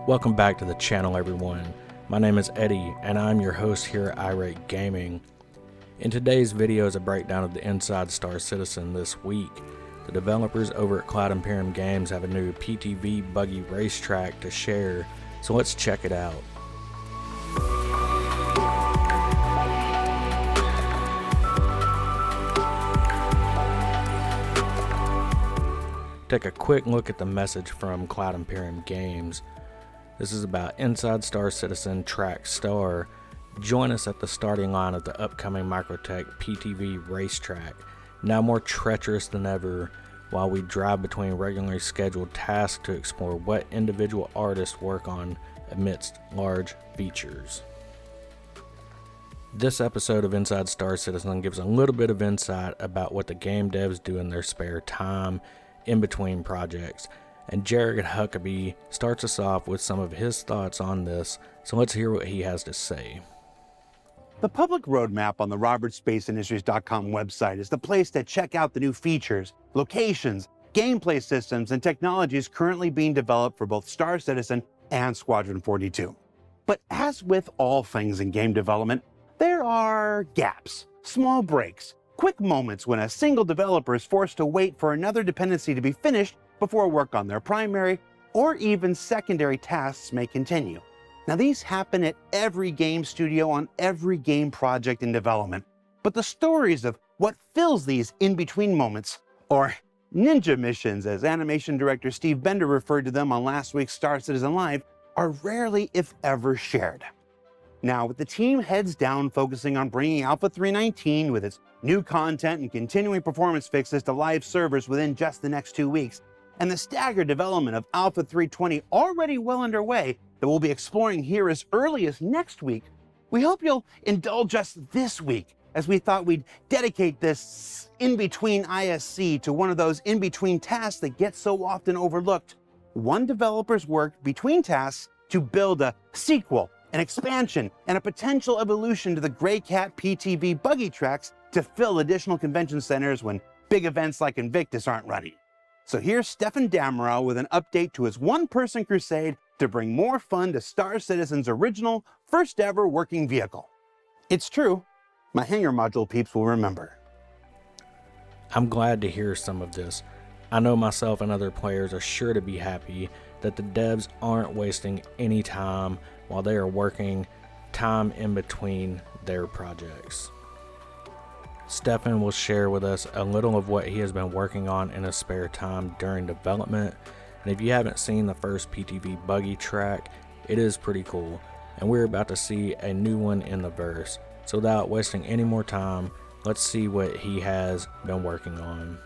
Welcome back to the channel, everyone. My name is Eddie and I'm your host here at iRate Gaming. In today's video is a breakdown of the Inside Star Citizen this week. The developers over at Cloud Imperium Games have a new PTV Buggy racetrack to share, so let's check it out. Take a quick look at the message from Cloud Imperium Games. This is about Inside Star Citizen Track Star. Join us at the starting line of the upcoming Microtech PTV racetrack, now more treacherous than ever, while we drive between regularly scheduled tasks to explore what individual artists work on amidst large features. This episode of Inside Star Citizen gives a little bit of insight about what the game devs do in their spare time in between projects, and Jared Huckabee starts us off with some of his thoughts on this, so let's hear what he has to say. The public roadmap on the RobertSpaceIndustries.com website is the place to check out the new features, locations, gameplay systems, and technologies currently being developed for both Star Citizen and Squadron 42. But as with all things in game development, there are gaps, small breaks, quick moments when a single developer is forced to wait for another dependency to be finished before work on their primary or even secondary tasks may continue. Now, these happen at every game studio on every game project in development, but the stories of what fills these in-between moments, or ninja missions as animation director Steve Bender referred to them on last week's Star Citizen Live, are rarely if ever shared. Now, with the team heads down focusing on bringing Alpha 319 with its new content and continuing performance fixes to live servers within just the next 2 weeks, and the staggered development of Alpha 320 already well underway that we'll be exploring here as early as next week, we hope you'll indulge us this week, as we thought we'd dedicate this in-between ISC to one of those in-between tasks that get so often overlooked. One developer's work between tasks to build a sequel, an expansion, and a potential evolution to the greycat PTV buggy tracks to fill additional convention centers when big events like Invictus aren't running. So here's Stefan Damrow with an update to his one-person crusade to bring more fun to Star Citizen's original, first-ever working vehicle. It's true, my hangar module peeps will remember. I'm glad to hear some of this. I know myself and other players are sure to be happy that the devs aren't wasting any time while they are working time in between their projects. Stefan will share with us a little of what he has been working on in his spare time during development, and if you haven't seen the first PTV buggy track, it is pretty cool, and we're about to see a new one in the verse. So without wasting any more time, let's see what he has been working on.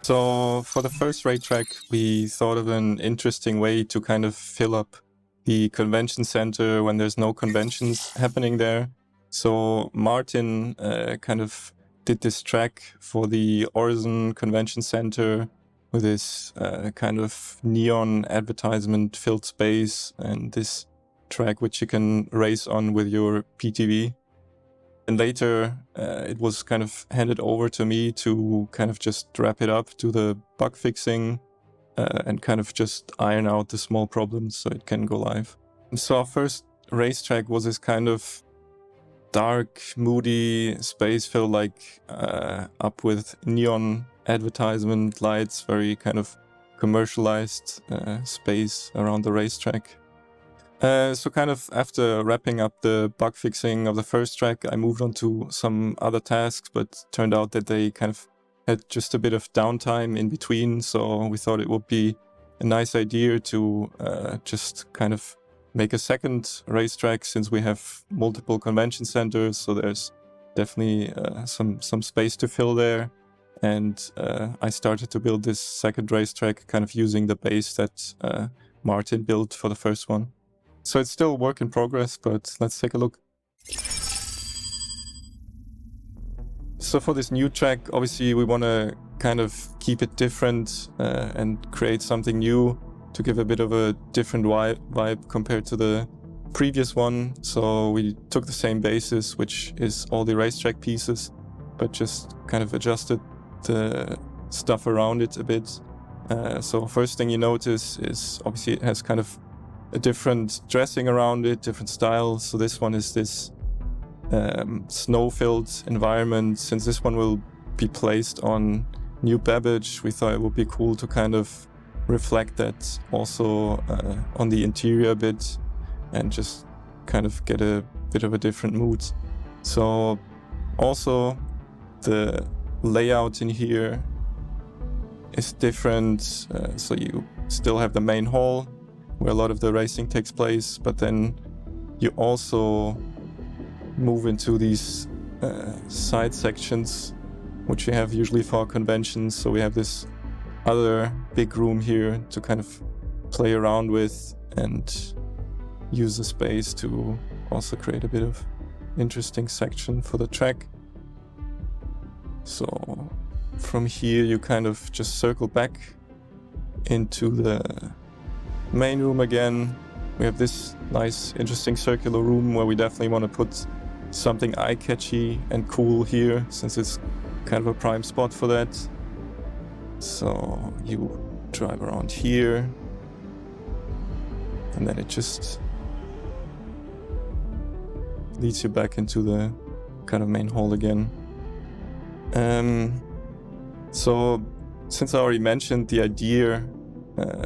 So for the first raid track, we thought of an interesting way to kind of fill up the convention center when there's no conventions happening there. So Martin kind of did this track for the Orson Convention Center with this kind of neon advertisement filled space, and this track which you can race on with your PTV. And later it was kind of handed over to me to kind of just wrap it up, do the bug fixing and kind of just iron out the small problems so it can go live. So our first racetrack was this kind of dark, moody space filled like up with neon advertisement lights, very kind of commercialized space around the racetrack. So kind of after wrapping up the bug fixing of the first track, I moved on to some other tasks, but turned out that they kind of had just a bit of downtime in between, so we thought it would be a nice idea to just kind of make a second racetrack, since we have multiple convention centers, so there's definitely some space to fill there. And I started to build this second racetrack kind of using the base that Martin built for the first one. So it's still a work in progress, but let's take a look. So for this new track, obviously we want to kind of keep it different and create something new to give a bit of a different vibe compared to the previous one. So we took the same basis, which is all the racetrack pieces, but just kind of adjusted the stuff around it a bit. So first thing you notice is obviously it has kind of a different dressing around it, different style. So this one is this snow-filled environment. Since this one will be placed on new Babbage, we thought it would be cool to kind of reflect that also on the interior a bit and just kind of get a bit of a different mood. So also the layout in here is different. So you still have the main hall where a lot of the racing takes place, but then you also move into these side sections, which we have usually for conventions. So we have this other big room here to kind of play around with and use the space to also create a bit of interesting section for the track. So from here you kind of just circle back into the main room again. We have this nice interesting circular room where we definitely want to put something eye-catchy and cool here, since it's kind of a prime spot for that. So you drive around here and then it just leads you back into the kind of main hall again. So since I already mentioned the idea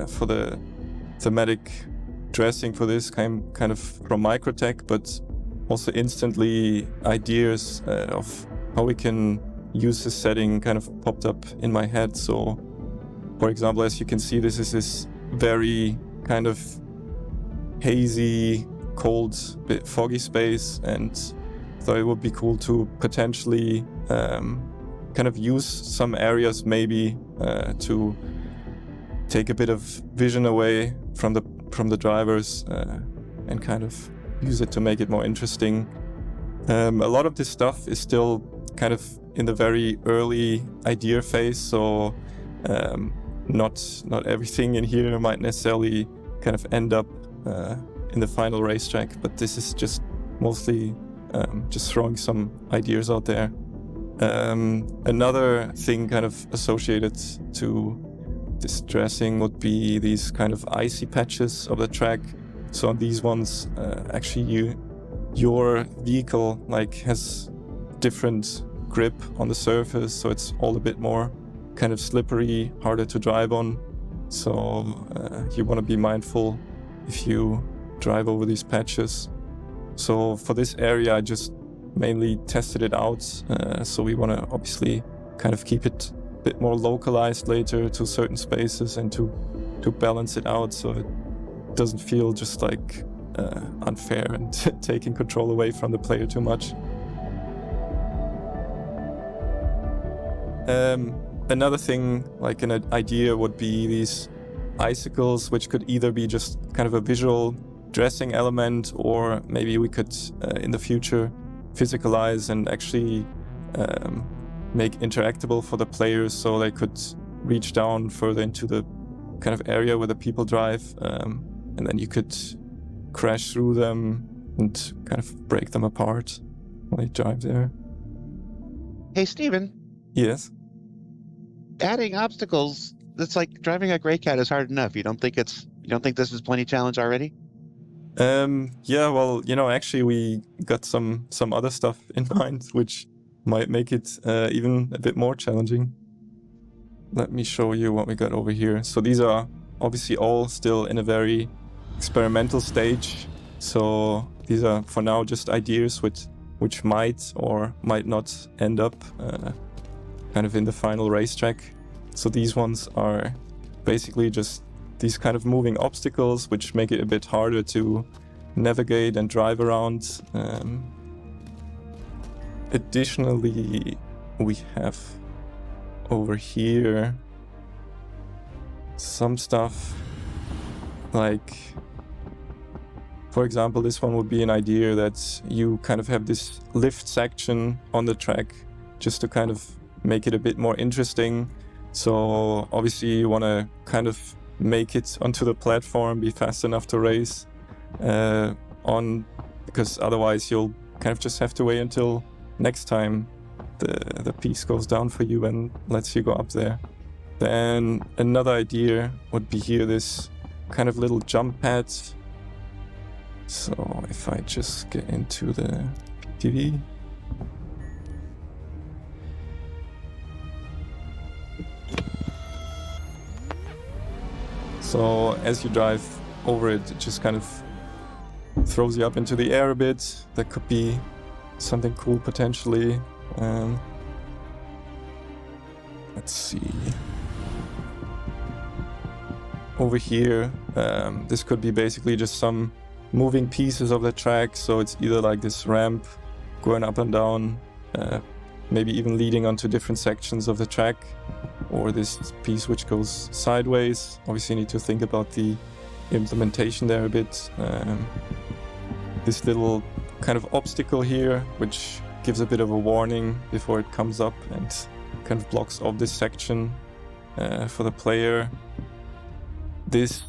for the thematic dressing for this kind of from Microtech, but also instantly ideas of how we can use this setting kind of popped up in my head. So for example, as you can see, this is this very kind of hazy, cold, bit foggy space, and thought it would be cool to potentially kind of use some areas maybe to take a bit of vision away from the drivers and kind of use it to make it more interesting. A lot of this stuff is still kind of in the very early idea phase, so not everything in here might necessarily kind of end up in the final racetrack, but this is just mostly just throwing some ideas out there. Another thing kind of associated to this dressing would be these kind of icy patches of the track. So on these ones, actually your vehicle like has different grip on the surface, so it's all a bit more kind of slippery, harder to drive on. So you want to be mindful if you drive over these patches. So for this area, I just mainly tested it out. So we want to obviously kind of keep it a bit more localized later to certain spaces and to balance it out so it doesn't feel just like unfair and taking control away from the player too much. Another thing, like an idea, would be these icicles, which could either be just kind of a visual dressing element, or maybe we could in the future physicalize and actually make interactable for the players, so they could reach down further into the kind of area where the people drive, and then you could crash through them and kind of break them apart while you drive there. Hey, Steven. Yes? Adding obstacles, it's like driving a greycat is hard enough. You don't think this is plenty challenge already? Yeah, well, actually we got some other stuff in mind, which might make it even a bit more challenging. Let me show you what we got over here. So these are obviously all still in a very experimental stage. So these are for now just ideas which might or might not end up kind of in the final racetrack. So these ones are basically just these kind of moving obstacles, which make it a bit harder to navigate and drive around. Additionally, we have over here some stuff like, for example, this one would be an idea that you kind of have this lift section on the track just to kind of make it a bit more interesting. So obviously you want to kind of make it onto the platform, be fast enough to race on, because otherwise you'll kind of just have to wait until next time the piece goes down for you and lets you go up there. Then another idea would be here, this kind of little jump pad So if I just get into the PTV. So as you drive over it, it just kind of throws you up into the air a bit. That could be something cool potentially. Let's see. Over here, this could be basically just some moving pieces of the track. So it's either like this ramp going up and down, maybe even leading onto different sections of the track, or this piece which goes sideways. Obviously you need to think about the implementation there a bit. This little kind of obstacle here, which gives a bit of a warning before it comes up and kind of blocks off this section for the player. This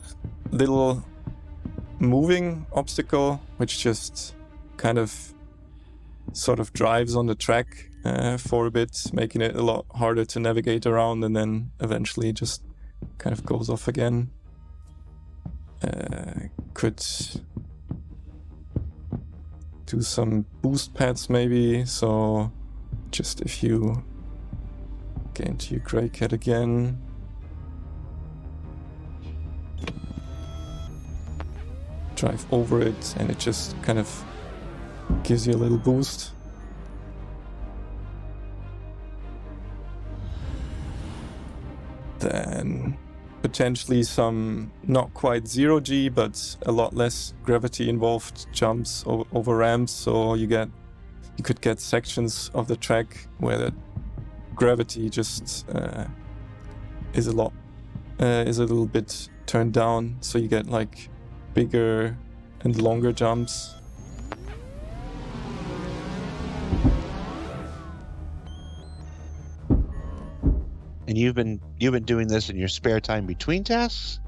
little moving obstacle, which just kind of sort of drives on the track for a bit, making it a lot harder to navigate around, and then eventually just kind of goes off again. Could do some boost pads maybe, so just if you get into your greycat again, drive over it, and it just kind of gives you a little boost. Then potentially some not quite 0G, but a lot less gravity involved jumps over ramps. So you could get sections of the track where the gravity just is a little bit turned down. So you get like bigger and longer jumps. And you've been doing this in your spare time between tasks?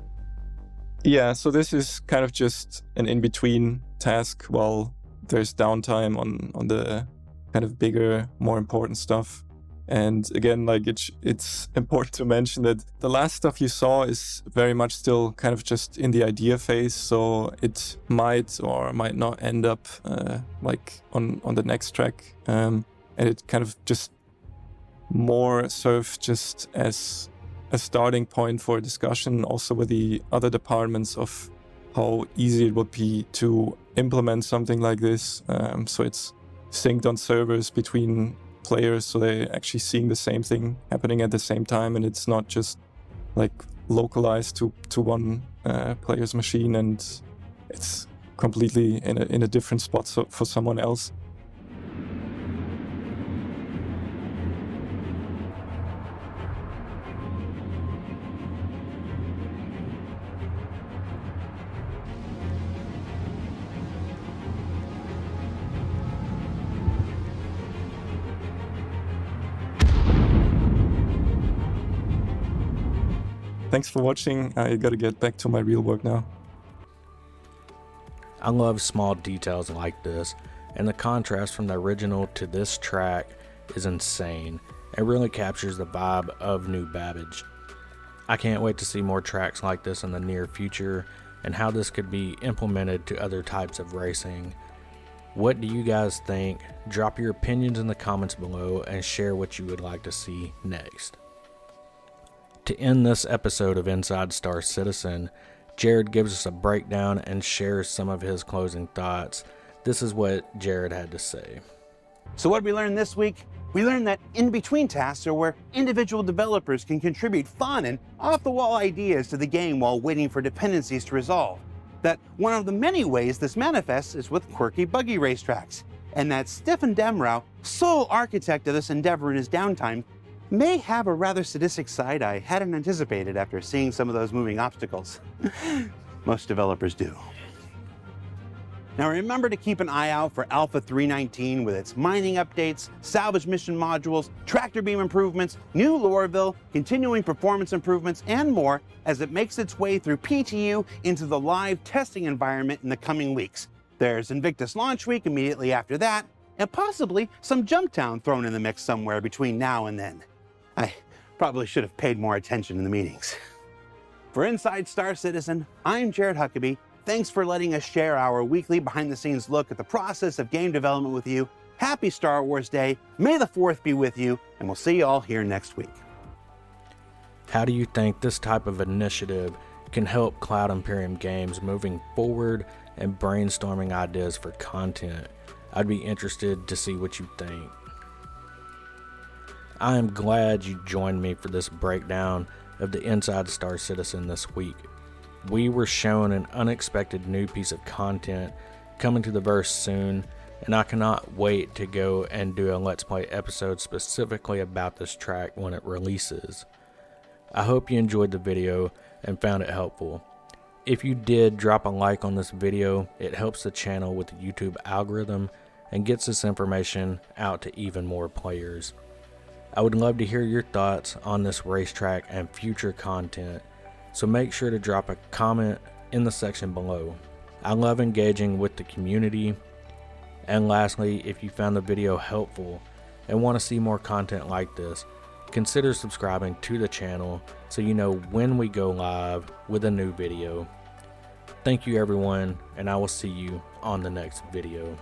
Yeah, so this is kind of just an in-between task while there's downtime on the kind of bigger, more important stuff. And again, like it's important to mention that the last stuff you saw is very much still kind of just in the idea phase, so it might or might not end up like on the next track, and it kind of just more serve just as a starting point for a discussion also with the other departments of how easy it would be to implement something like this. So it's synced on servers between players, so they're actually seeing the same thing happening at the same time, and it's not just like localized to one player's machine and it's completely in a different spot for someone else. Thanks for watching. I gotta get back to my real work now. I love small details like this, and the contrast from the original to this track is insane. It really captures the vibe of New Babbage. I can't wait to see more tracks like this in the near future and how this could be implemented to other types of racing. What do you guys think? Drop your opinions in the comments below and share what you would like to see next. To end this episode of Inside Star Citizen, Jared gives us a breakdown and shares some of his closing thoughts. This is what Jared had to say. So what did we learn this week? We learned that in-between tasks are where individual developers can contribute fun and off-the-wall ideas to the game while waiting for dependencies to resolve. That one of the many ways this manifests is with quirky buggy racetracks. And that Stefan Demrau, sole architect of this endeavor in his downtime, may have a rather sadistic side I hadn't anticipated after seeing some of those moving obstacles. Most developers do. Now remember to keep an eye out for Alpha 319 with its mining updates, salvage mission modules, tractor beam improvements, new Loreville, continuing performance improvements, and more as it makes its way through PTU into the live testing environment in the coming weeks. There's Invictus Launch Week immediately after that, and possibly some Jumptown thrown in the mix somewhere between now and then. I probably should have paid more attention in the meetings. For Inside Star Citizen, I'm Jared Huckabee. Thanks for letting us share our weekly behind-the-scenes look at the process of game development with you. Happy Star Wars Day. May the 4th be with you, and we'll see you all here next week. How do you think this type of initiative can help Cloud Imperium Games moving forward and brainstorming ideas for content? I'd be interested to see what you think. I am glad you joined me for this breakdown of the Inside Star Citizen this week. We were shown an unexpected new piece of content coming to the verse soon, and I cannot wait to go and do a Let's Play episode specifically about this track when it releases. I hope you enjoyed the video and found it helpful. If you did, drop a like on this video. It helps the channel with the YouTube algorithm and gets this information out to even more players. I would love to hear your thoughts on this racetrack and future content, so make sure to drop a comment in the section below. I love engaging with the community. And lastly, if you found the video helpful and want to see more content like this, consider subscribing to the channel so you know when we go live with a new video. Thank you everyone, and I will see you on the next video.